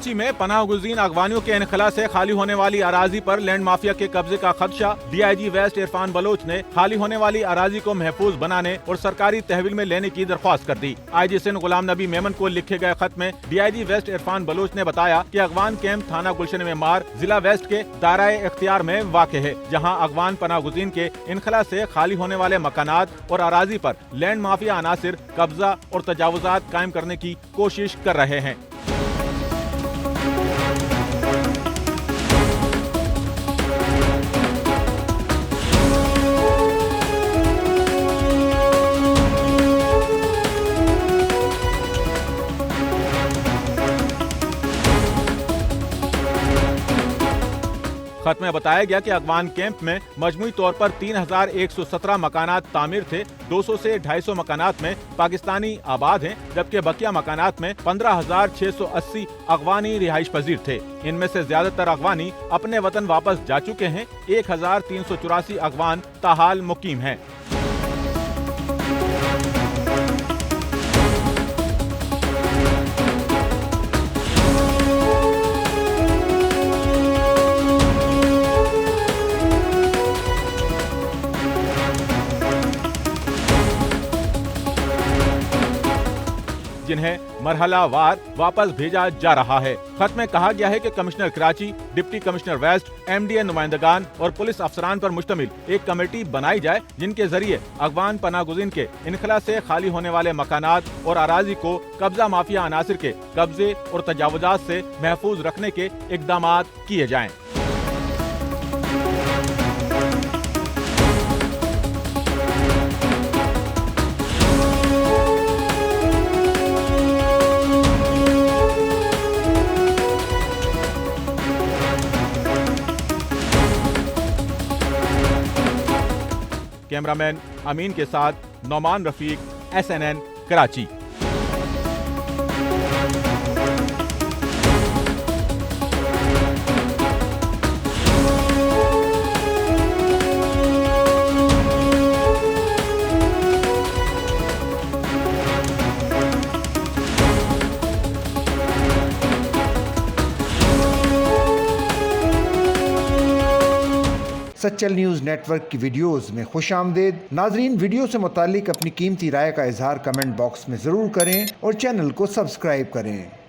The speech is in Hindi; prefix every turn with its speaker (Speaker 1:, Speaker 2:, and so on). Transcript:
Speaker 1: कराची में पनाहगुज़ीन अगवानियों के इनखला से खाली होने वाली अराजी पर लैंड माफिया के कब्जे का खदशा। DIG वेस्ट इरफान बलोच ने खाली होने वाली अराजी को महफूज बनाने और सरकारी तहवील में लेने की दरख्वास्त कर दी। IG सिंध गुलाम नबी मेमन को लिखे गए खत में DIG वेस्ट इरफान बलोच ने बताया कि अगवान कैंप थाना गुलशन में मार जिला वेस्ट के दायरे इख्तियार में वाक़ है, जहाँ अगवान पनाहगुज़ीन के इनखला से खाली होने वाले मकानात और अराजी पर लैंड माफिया अनासिर कब्जा और तजावुजात कायम करने की कोशिश कर रहे हैं। खत में बताया गया कि अगवान कैंप में मजमूई तौर पर 3117 मकानात तामीर थे। 200 से 250 मकानात में पाकिस्तानी आबाद हैं, जबकि बकिया मकानात में 15,680 अगवानी रिहाइश पजीर थे। इनमें से ज्यादातर अगवानी अपने वतन वापस जा चुके हैं। 1384 अगवान ताहाल मुकीम हैं। जिन्हें मरहलावार वापस भेजा जा रहा है। खत में कहा गया है कि commissioner Karachi, deputy commissioner west, MDA नुमाइंदगान और पुलिस अफसरान पर मुश्तमिल एक कमेटी बनाई जाए, जिनके जरिए अगवान पनाहगुज़ीन के इनखला से खाली होने वाले मकानात और अराजी को कब्जा माफिया अनासिर के कब्जे और तजावुजात से महफूज रखने के इकदामात किए जाएं। कैमरामैन अमीन के साथ Nauman Rafiq, SNN Karachi.
Speaker 2: Sachal news network की वीडियोस में खुशामदीद। नाजरीन, वीडियो से मुतालिक अपनी कीमती राय का इजहार कमेंट बॉक्स में ज़रूर करें और चैनल को सब्सक्राइब करें।